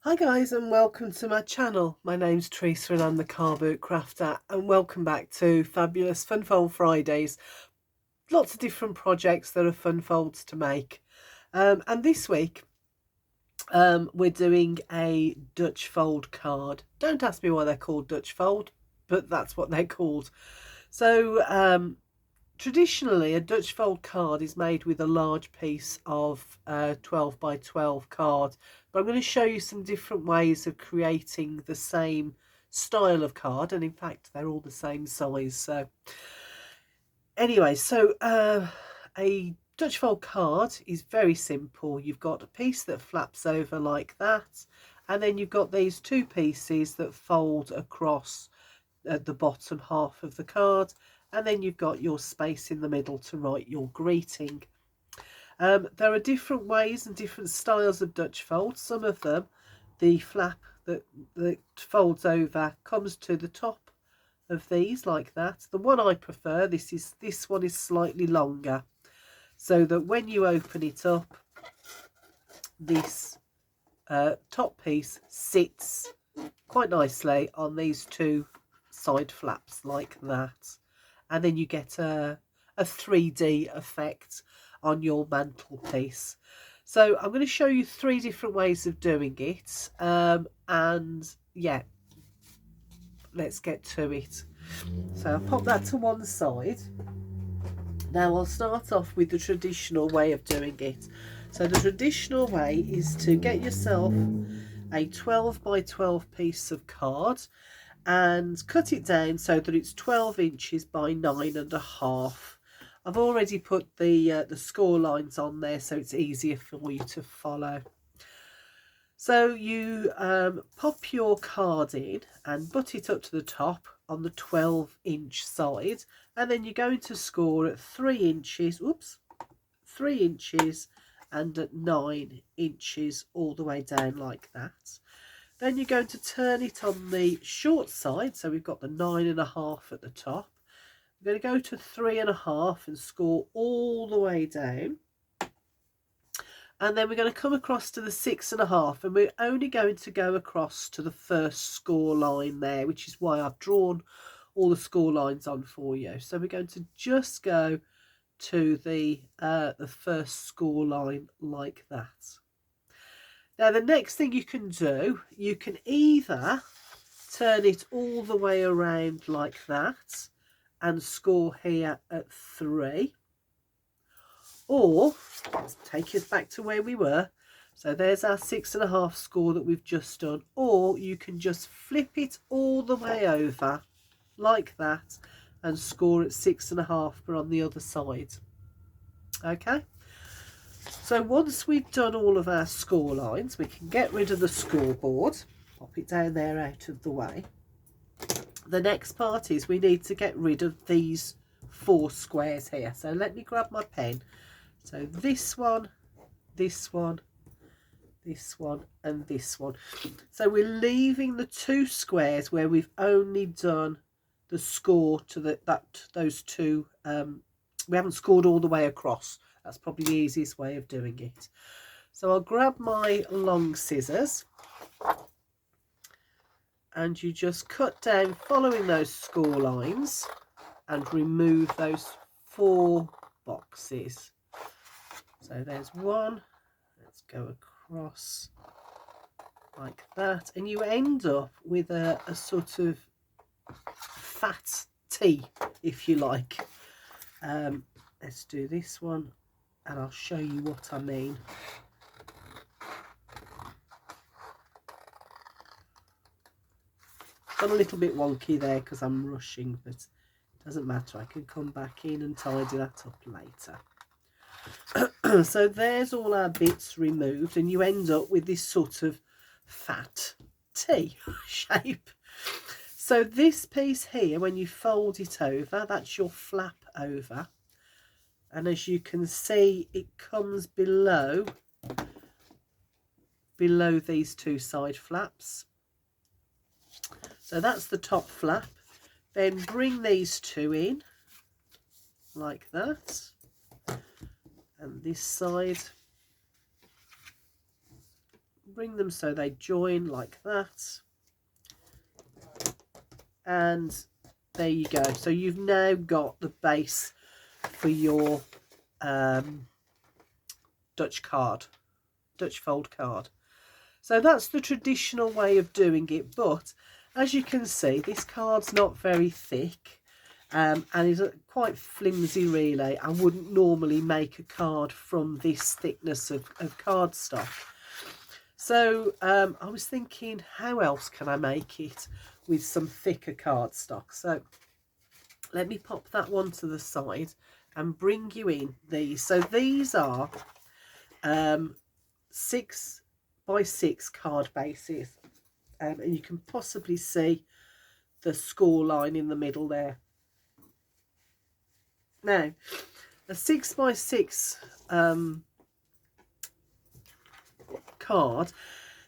Hi guys, and welcome to my channel. My name's Teresa and I'm the Carboot Crafter, and welcome back to Fabulous Funfold Fridays. Lots of different projects that are fun folds to make. And this week we're doing a Dutch fold card. Don't ask me why they're called Dutch fold, but that's what they're called. So traditionally, a Dutch fold card is made with a large piece of 12 by 12 card, but I'm going to show you some different ways of creating the same style of card, and in fact they're all the same size. So anyway, a Dutch fold card is very simple. You've got a piece that flaps over like that, and then you've got these two pieces that fold across at the bottom half of the card, and then you've got your space in the middle to write your greeting. There are different ways and different styles of Dutch fold. Some of them, the flap that folds over comes to the top of these like that. The one I prefer, this one is slightly longer, so that when you open it up, this top piece sits quite nicely on these two side flaps like that, and then you get a 3D effect on your mantelpiece. So I'm going to show you three different ways of doing it, and yeah, let's get to it. So I'll pop that to one side. Now I'll start off with the traditional way of doing it. So the traditional way is to get yourself a 12 by 12 piece of card and cut it down so that it's 12 inches by 9.5. I've already put the score lines on there so it's easier for you to follow. So you pop your card in and butt it up to the top on the 12-inch side, and then you're going to score at 3 inches, 3 inches and at 9 inches all the way down like that. Then you're going to turn it on the short side, so we've got the 9.5 at the top. We're going to go to 3.5 and score all the way down. And then we're going to come across to the 6.5, and we're only going to go across to the first score line there, which is why I've drawn all the score lines on for you. So we're going to just go to the first score line like that. Now the next thing you can do, you can either turn it all the way around like that and score here at 3, or let's take us back to where we were. So there's our 6.5 score that we've just done, or you can just flip it all the way over like that and score at 6.5 but on the other side. Okay, so once we've done all of our score lines, we can get rid of the scoreboard, pop it down there out of the way. The next part is we need to get rid of these 4 squares here. So let me grab my pen. So this one, this one, this one and this one. So we're leaving the 2 squares where we've only done the score to those two. We haven't scored all the way across. That's probably the easiest way of doing it. So I'll grab my long scissors, and you just cut down following those score lines and remove those 4 boxes. So there's one. Let's go across like that, and you end up with a sort of fat T, if you like. Let's do this one and I'll show you what I mean. Got a little bit wonky there because I'm rushing, but it doesn't matter. I can come back in and tidy that up later. So there's all our bits removed, and you end up with this sort of fat T shape. So this piece here, when you fold it over, that's your flap over, and as you can see, it comes below these 2 side flaps. So that's the top flap. Then bring these 2 in like that, and this side bring them so they join like that, and there you go. So you've now got the base for your Dutch fold card. So that's the traditional way of doing it, but as you can see, this card's not very thick and is quite flimsy really. I wouldn't normally make a card from this thickness of cardstock. So I was thinking, how else can I make it with some thicker cardstock? So let me pop that one to the side and bring you in these. So these are 6 by 6 card bases, and you can possibly see the score line in the middle there. Now, a 6 by 6 card,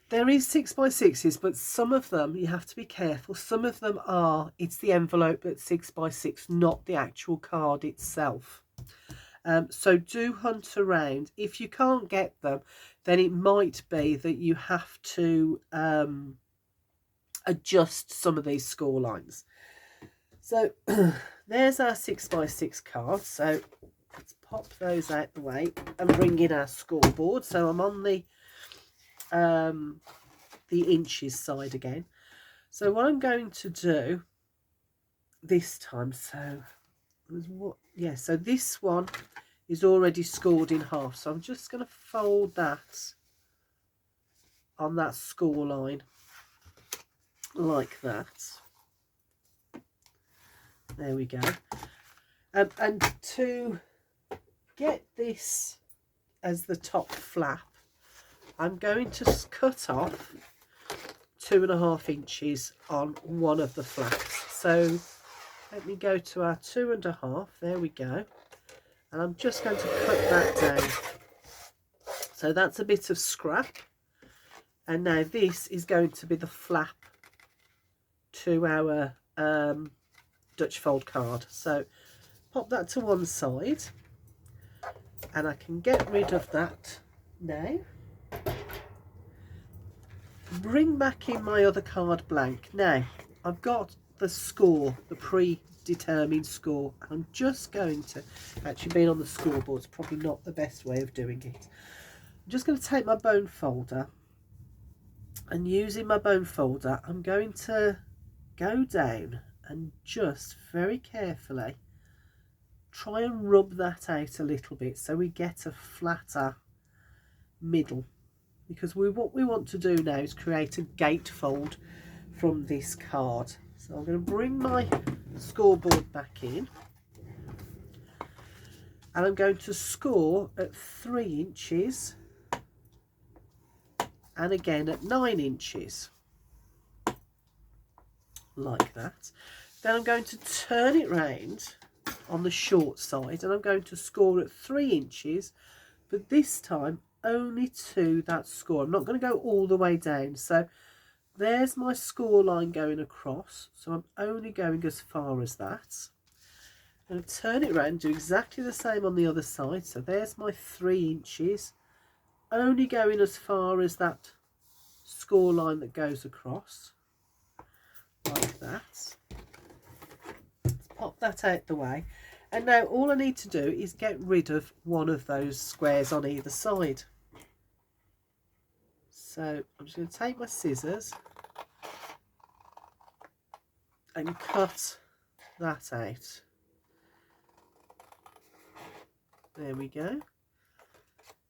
there is 6 by 6s, but some of them you have to be careful. Some of them are, it's the envelope that's 6 by 6, not the actual card itself. So do hunt around. If you can't get them, then it might be that you have to adjust some of these score lines. So there's our 6 by 6 card. So let's pop those out the way and bring in our scoreboard. So I'm on the inches side again. So what I'm going to do this time, so this one is already scored in half, so I'm just going to fold that on that score line like that. There we go. And to get this as the top flap, I'm going to cut off 2.5 inches on one of the flaps. So let me go to our 2.5. There we go. And I'm just going to cut that down. So that's a bit of scrap. And now this is going to be the flap to our Dutch fold card. So pop that to one side, and I can get rid of that now. Bring back in my other card blank. Now I've got the score, the predetermined score. I'm just going to, actually being on the scoreboard is probably not the best way of doing it. I'm just going to take my bone folder, and using my bone folder I'm going to go down and just very carefully try and rub that out a little bit so we get a flatter middle, because what we want to do now is create a gatefold from this card. So I'm going to bring my scoreboard back in, and I'm going to score at 3 inches and again at 9 inches like that. Then I'm going to turn it round on the short side, and I'm going to score at 3 inches, but this time only to that score. I'm not going to go all the way down. So there's my score line going across, so I'm only going as far as that. I'm going to turn it around, do exactly the same on the other side. So there's my 3 inches, only going as far as that score line that goes across like that. Let's pop that out the way, and now all I need to do is get rid of one of those squares on either side. So I'm just going to take my scissors and cut that out. There we go.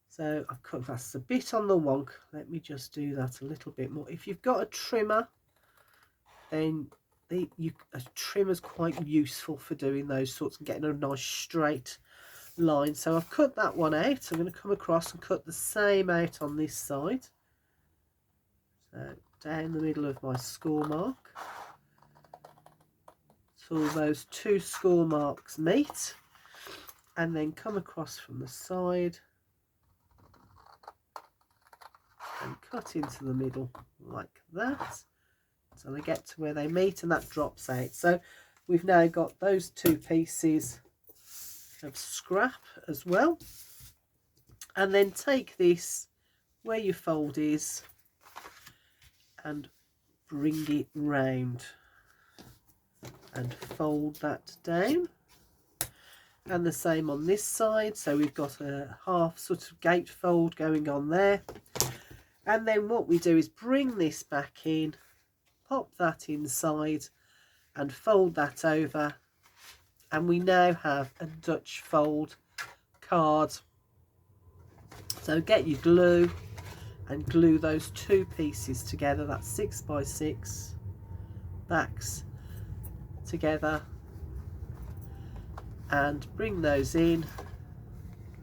So I've cut that's a bit on the wonk. Let me just do that a little bit more. If you've got a trimmer, then a trimmer's quite useful for doing those sorts and getting a nice straight line. So I've cut that one out. I'm going to come across and cut the same out on this side. So down the middle of my score mark, till those 2 score marks meet, and then come across from the side and cut into the middle like that until I get to where they meet, and that drops out. So we've now got those 2 pieces of scrap as well. And then take this where your fold is and bring it round and fold that down. And the same on this side, so we've got a half sort of gatefold going on there. And then what we do is bring this back in, pop that inside and fold that over, and we now have a Dutch fold card. So get your glue and glue those two pieces together, that's 6 by 6 backs together, and bring those in,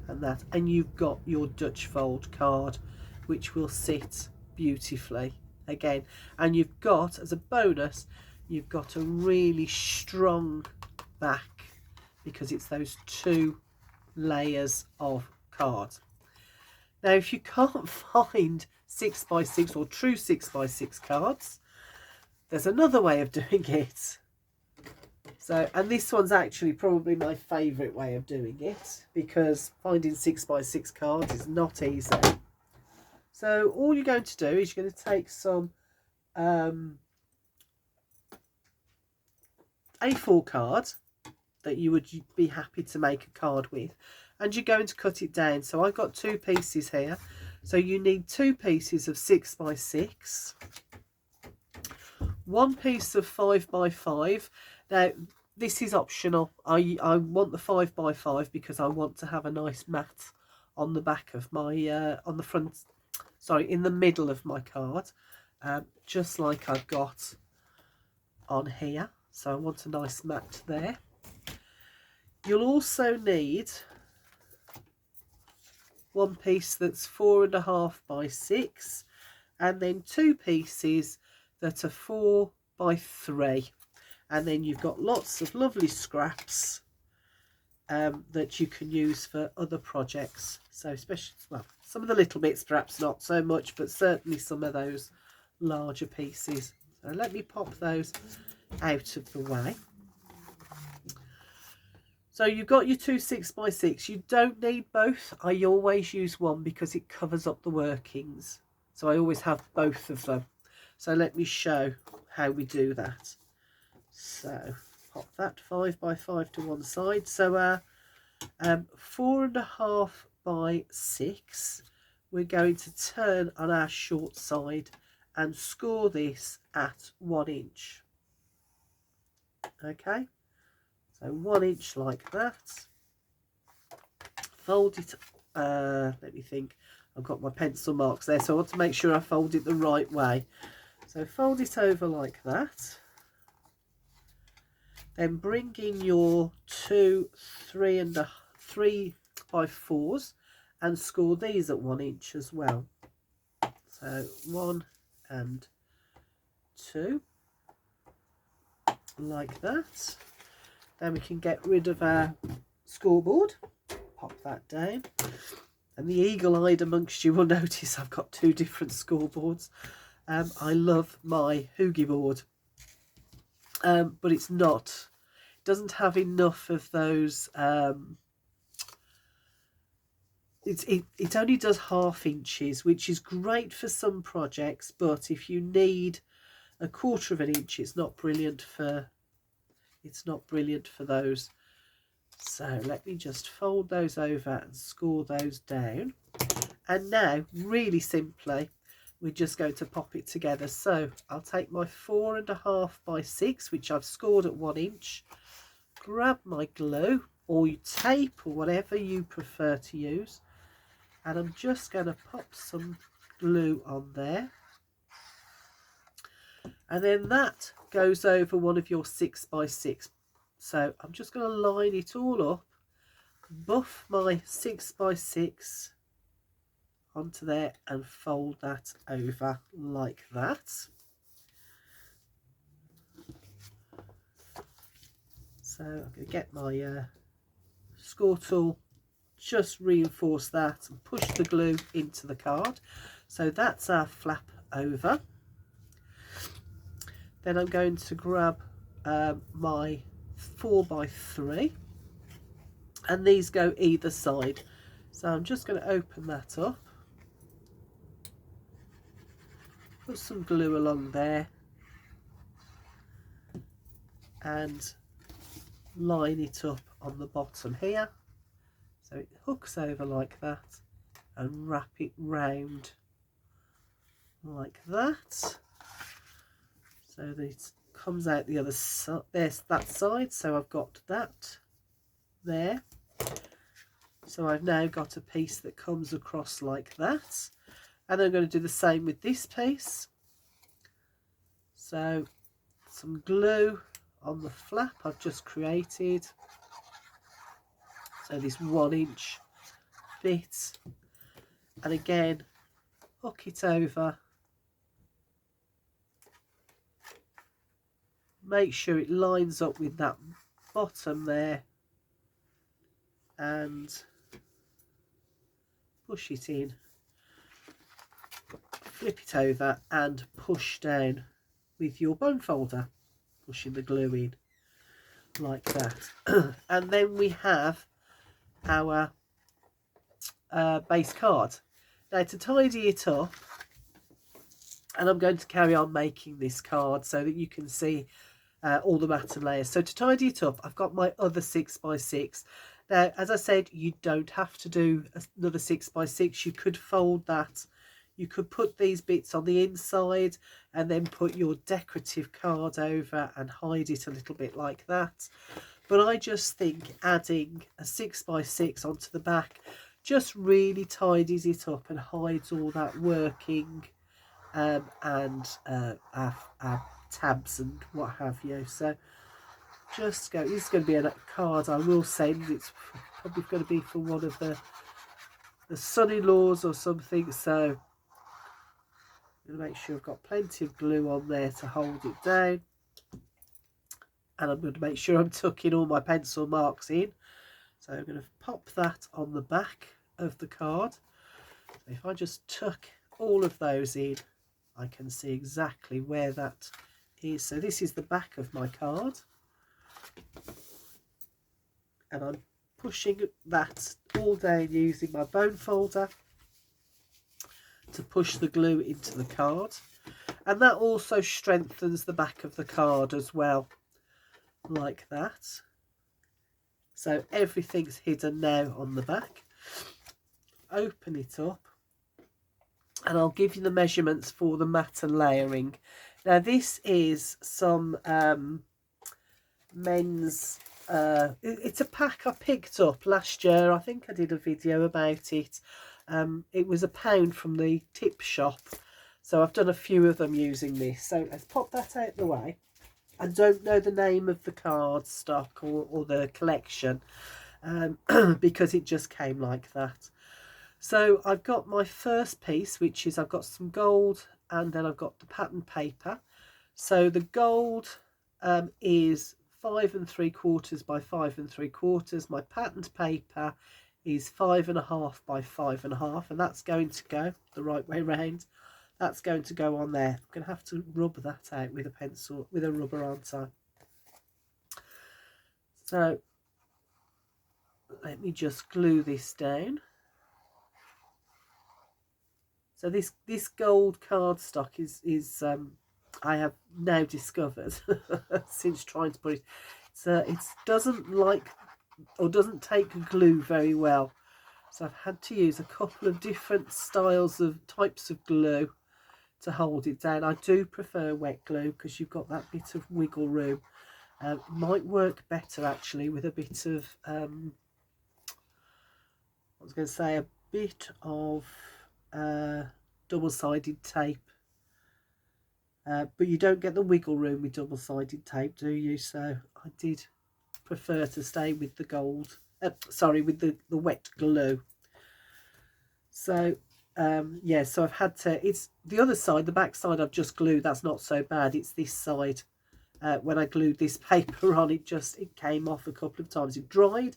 and you've got your Dutch fold card, which will sit beautifully again. And you've got, as a bonus, you've got a really strong back because it's those two layers of cards. Now if you can't find 6 by 6 or true 6 by 6 cards, there's another way of doing it. So, and this one's actually probably my favourite way of doing it, because finding 6 by 6 cards is not easy. So all you're going to do is you're going to take some A4 card that you would be happy to make a card with, and you're going to cut it down. So I've got 2 pieces here, so you need 2 pieces of 6 by 6, 1 piece of 5 by 5. Now this is optional. I want the 5 by 5 because I want to have a nice mat on the back of my on the front, sorry, in the middle of my card, just like I've got on here. So I want a nice mat there. You'll also need 1 piece that's 4.5 by 6, and then 2 pieces that are 4 by 3. And then you've got lots of lovely scraps that you can use for other projects. So especially, well, some of the little bits perhaps not so much, but certainly some of those larger pieces. So let me pop those out of the way. So you've got your 2 6 by 6. You don't need both. I always use one because it covers up the workings. So I always have both of them. So let me show how we do that. So pop that 5 by 5 to one side. So 4.5 by 6, we're going to turn on our short side and score this at 1 inch. Okay, so 1 inch like that. Fold it, let me think, I've got my pencil marks there, so I want to make sure I fold it the right way. So fold it over like that. Then bring in your 2 3 by 4s and score these at 1 inch as well. So 1 and 2, like that. Then we can get rid of our scoreboard, pop that down. And the eagle-eyed amongst you will notice I've got 2 different scoreboards. I love my Hoogie board, but it doesn't have enough of those. It only does 1/2 inches, which is great for some projects, but if you need 1/4 of an inch, it's not brilliant for those. So let me just fold those over and score those down. And now, really simply, we're just going to pop it together. So I'll take my 4.5 by 6, which I've scored at 1 inch, grab my glue or your tape or whatever you prefer to use, and I'm just going to pop some glue on there. And then that goes over one of your 6 by 6. So I'm just going to line it all up, buff my 6 by 6 onto there and fold that over like that. So I'm going to get my score tool, just reinforce that and push the glue into the card. So that's our flap over. Then I'm going to grab my 4 by 3, and these go either side. So I'm just going to open that up. put some glue along there and line it up on the bottom here, so it hooks over like that, and wrap it round like that, so that it comes out the other side. There's that side, so I've got that there. So I've now got a piece that comes across like that, and I'm going to do the same with this piece. So some glue on the flap I've just created, so this 1 inch bit, and again hook it over, make sure it lines up with that bottom there, and push it in, flip it over and push down with your bone folder, pushing the glue in like that. And then we have our base card. Now to tidy it up, and I'm going to carry on making this card so that you can see all the matte and layers. So to tidy it up, I've got my other 6x6. Now, as I said, you don't have to do another 6x6. You could fold that. You could put these bits on the inside and then put your decorative card over and hide it a little bit like that. But I just think adding a 6x6 onto the back just really tidies it up and hides all that working and our tabs and what have you. So just go, this is going to be a card I will send. It's probably going to be for one of the son-in-laws or something, so I'm going to make sure I've got plenty of glue on there to hold it down, and I'm going to make sure I'm tucking all my pencil marks in. So I'm going to pop that on the back of the card. So if I just tuck all of those in, I can see exactly where that is. So this is the back of my card, and I'm pushing that all down using my bone folder to push the glue into the card, and that also strengthens the back of the card as well, like that. So everything's hidden now on the back. Open it up, and I'll give you the measurements for the matte and layering. Now this is some men's it's a pack I picked up last year. I think I did a video about it. It was £1 from the tip shop, so I've done a few of them using this. So let's pop that out the way. I don't know the name of the card stock or the collection because it just came like that. So I've got my first piece, which is I've got some gold, and then I've got the pattern paper. So the gold is 5 3/4 by 5 3/4. My patterned paper is 5.5 by 5.5, and that's going to go the right way round. That's going to go on there. I'm going to have to rub that out with a pencil, with a rubber, aren't I? So let me just glue this down. So this gold cardstock is I have now discovered since trying to put it. It doesn't like, or doesn't take glue very well. So I've had to use a couple of different types of glue to hold it down. I do prefer wet glue because you've got that bit of wiggle room. Might work better actually with a bit of I was going to say a bit of double-sided tape, but you don't get the wiggle room with double-sided tape, do you? So I did prefer to stay with the gold, with the wet glue. So yeah, so I've had to, it's the other side, the back side I've just glued. That's not so bad. It's this side, when I glued this paper on, it came off a couple of times. It dried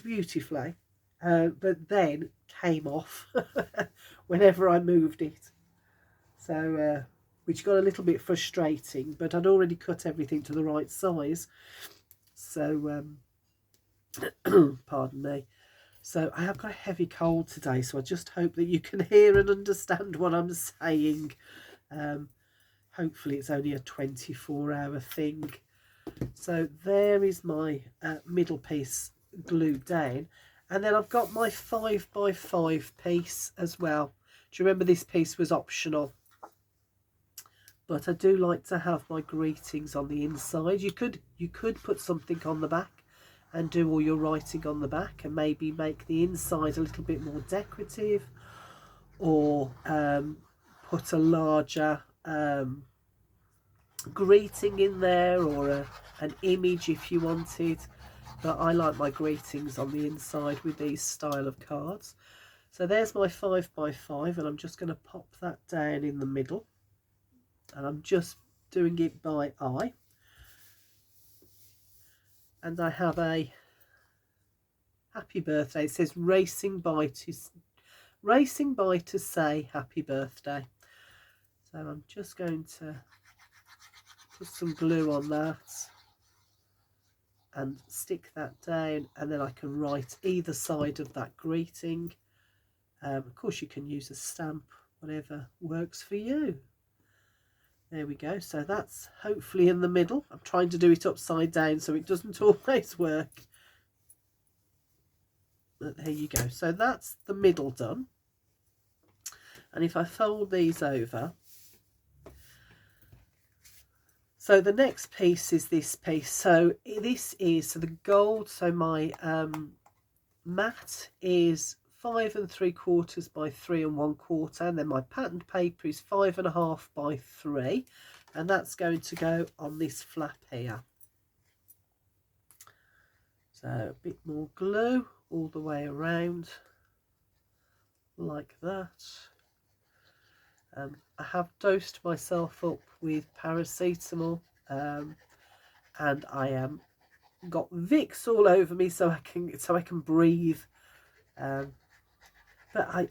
beautifully, but then came off whenever I moved it. So which got a little bit frustrating, but I'd already cut everything to the right size. So pardon me. So I have got a heavy cold today, so I just hope that you can hear and understand what I'm saying. Hopefully it's only a 24-hour thing. So there is my middle piece glued down, and then I've got my 5x5 piece as well. Do you remember this piece was optional? But I do like to have my greetings on the inside. You could put something on the back and do all your writing on the back, and maybe make the inside a little bit more decorative, or put a larger greeting in there, or an image if you wanted. But I like my greetings on the inside with these style of cards. So there's my 5x5, and I'm just going to pop that down in the middle, and I'm just doing it by eye. And I have a happy birthday. It says racing by to say happy birthday. So I'm just going to put some glue on that and stick that down, and then I can write either side of that greeting. Of course you can use a stamp, whatever works for you. There we go. So that's hopefully in the middle. I'm trying to do it upside down, so it doesn't always work. But there you go. So that's the middle done. And if I fold these over, so the next piece is this piece. So this is the gold. So my mat is 5 3/4 by 3 1/4, and then my patterned paper is 5 1/2 by 3, and that's going to go on this flap here. So a bit more glue all the way around like that. I have dosed myself up with paracetamol, and I am got Vicks all over me so I can breathe. But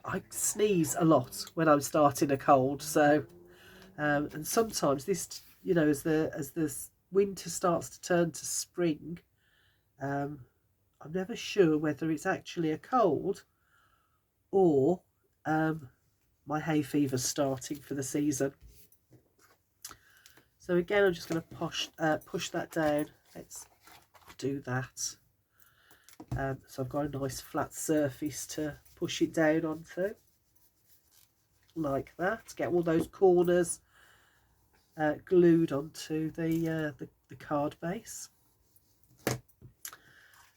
I sneeze a lot when I'm starting a cold, so and sometimes this, you know, as the winter starts to turn to spring, I'm never sure whether it's actually a cold or my hay fever's starting for the season. So again, I'm just going to push that down. Let's do that. So I've got a nice flat surface to push it down onto, like that. Get all those corners glued onto the card base.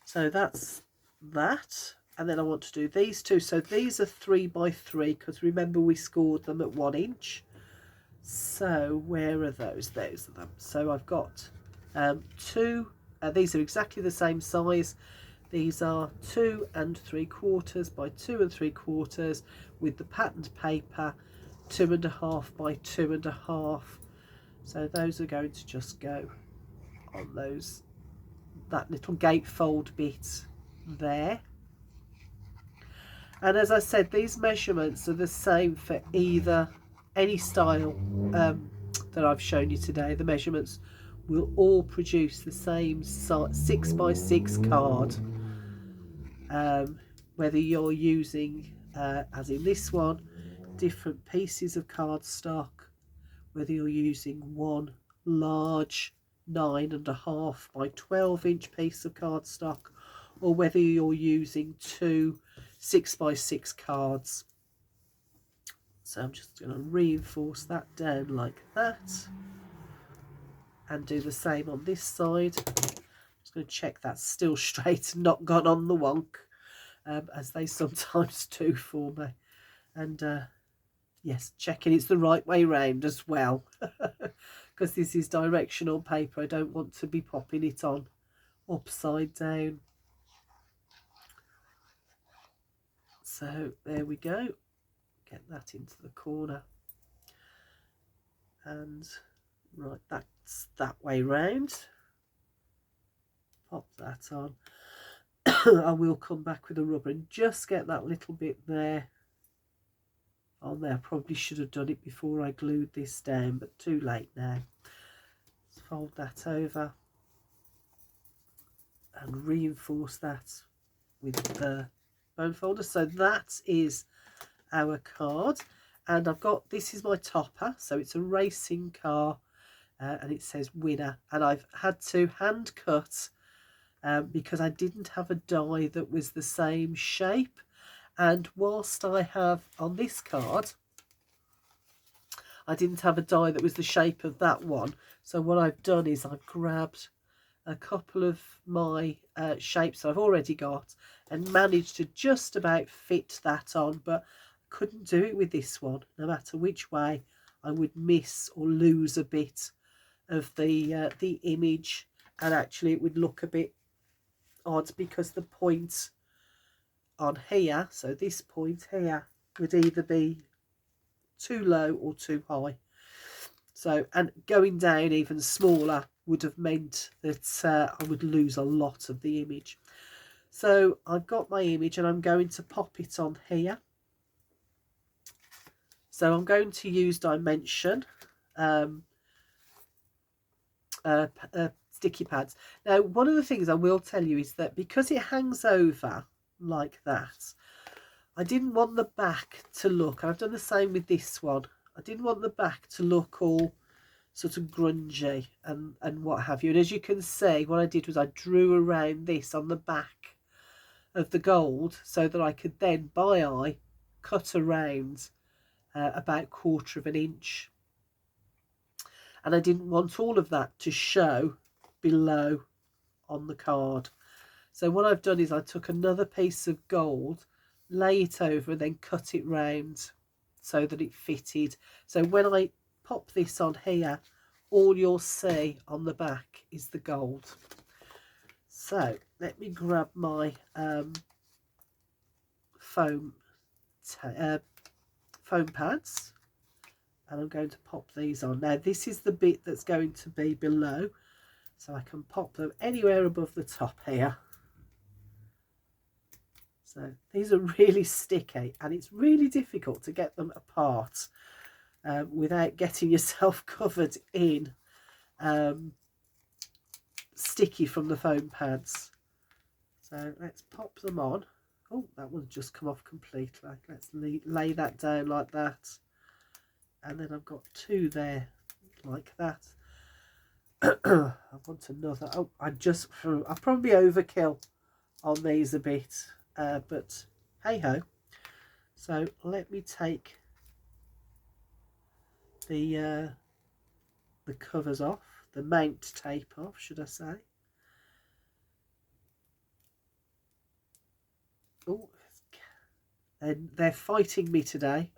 So that's that. And then I want to do these two. So these are 3x3, because remember we scored them at 1 inch. So where are those? Those are them. So I've got two. These are exactly the same size. These are 2 3/4 by 2 3/4 with the patterned paper 2 1/2 by 2 1/2. So those are going to just go on that little gatefold bit there. And as I said, these measurements are the same for any style that I've shown you today. The measurements will all produce the same 6x6 card. Whether you're using, as in this one, different pieces of cardstock, whether you're using one large 9 1/2 by 12 inch piece of cardstock, or whether you're using two 6x6 cards. So I'm just going to reinforce that down like that, and do the same on this side. I'm just going to check that's still straight and not gone on the wonk, as they sometimes do for me. And yes, checking it's the right way round as well, because this is directional paper. I don't want to be popping it on upside down. So there we go. Get that into the corner, and right, that's that way round. Pop that on. I will come back with a rubber and just get that little bit there on there. Probably should have done it before I glued this down, but too late now. Let's fold that over and reinforce that with the bone folder. So that is our card, And I've got, this is my topper, so it's a racing car, and it says winner, and I've had to hand cut because I didn't have a die that was the same shape. And whilst I have on this card, I didn't have a die that was the shape of that one, so what I've done is I've grabbed a couple of my shapes I've already got and managed to just about fit that on, but couldn't do it with this one. No matter which way, I would miss or lose a bit of the image, and actually it would look a bit odd because the point on here, so this point here, would either be too low or too high. So, and going down even smaller would have meant that I would lose a lot of the image. So I've got my image and I'm going to pop it on here. So I'm going to use dimension sticky pads. Now, one of the things I will tell you is that because it hangs over like that, I didn't want the back to look, and I've done the same with this one, I didn't want the back to look all sort of grungy and what have you. And as you can see, what I did was I drew around this on the back of the gold so that I could then by eye cut around about 1/4 of an inch, and I didn't want all of that to show below on the card. So what I've done is I took another piece of gold, lay it over, and then cut it round so that it fitted. So when I pop this on here, all you'll see on the back is the gold. So let me grab my foam pads, and I'm going to pop these on. Now this is the bit that's going to be below, so I can pop them anywhere above the top here. So these are really sticky, and it's really difficult to get them apart without getting yourself covered in sticky from the foam pads. So let's pop them on. Oh, that one's just come off completely. Let's lay that down like that. And then I've got two there like that. I want another. Oh, I'll probably overkill on these a bit, but hey ho. So let me take the covers off, the mount tape off, should I say. Oh, they're fighting me today.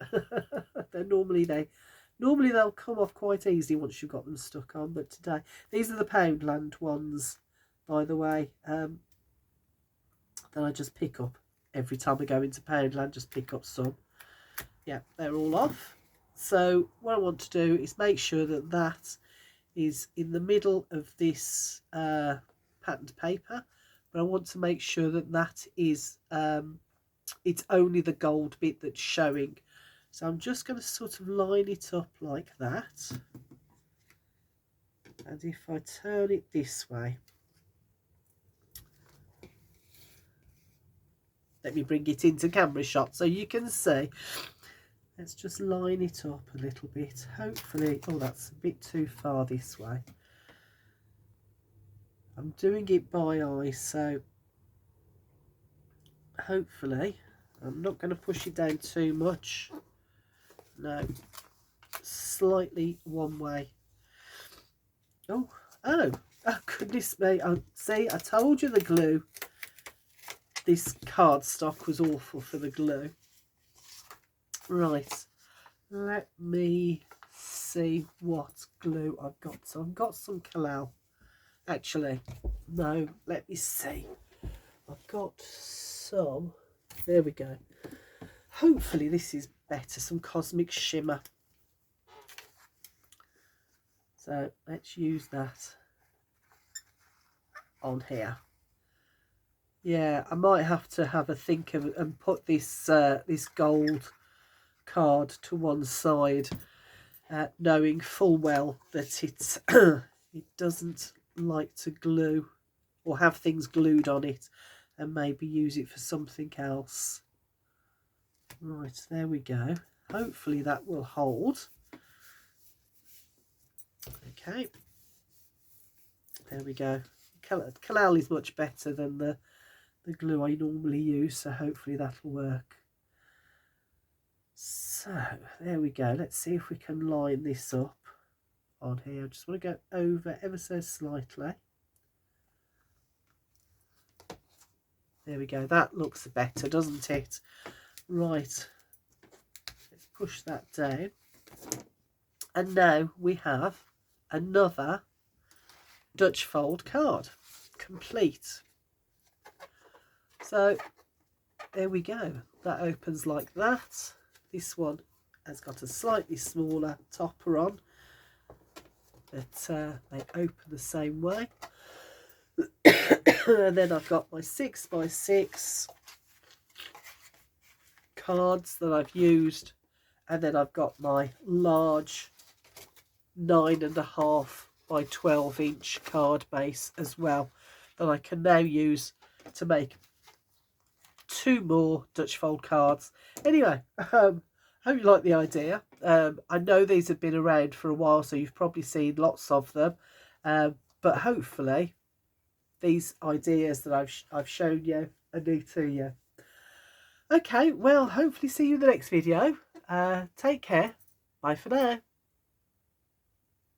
Normally they'll come off quite easy once you've got them stuck on, but today, these are the Poundland ones, by the way, that I just pick up every time I go into Poundland, just pick up some. Yeah, they're all off. So what I want to do is make sure that that is in the middle of this patterned paper, but I want to make sure that that is it's only the gold bit that's showing. So I'm just going to sort of line it up like that, and if I turn it this way, let me bring it into camera shot so you can see. Let's just line it up a little bit. Hopefully, oh, that's a bit too far this way. I'm doing it by eye, so hopefully I'm not going to push it down too much. No, slightly one way. Oh, goodness me. Oh, see, I told you the glue. This cardstock was awful for the glue. Right, let me see what glue I've got. So I've got some Kalal. Actually, no, let me see. I've got some, there we go. Hopefully this is better, some Cosmic Shimmer. So let's use that on here. Yeah, I might have to have a think of and put this this gold card to one side, knowing full well that it's it doesn't like to glue or have things glued on it, and maybe use it for something else. Right, there we go. hopefully that will hold. Okay, there we go. Collall is much better than the glue I normally use, so hopefully that'll work. So there we go. Let's see if we can line this up on here. I just want to go over ever so slightly. There we go. That looks better, doesn't it? Right, let's push that down. And now we have another Dutch fold card complete. So there we go. That opens like that. This one has got a slightly smaller topper on, but they open the same way. And then I've got my 6x6 cards that I've used, and then I've got my large 9.5 by 12 inch card base as well, that I can now use to make 2 more Dutch fold cards. Anyway, hope you like the idea. I know these have been around for a while, so you've probably seen lots of them, but hopefully these ideas that I've shown you are new to you. Okay, well, hopefully see you in the next video. Take care. Bye for now.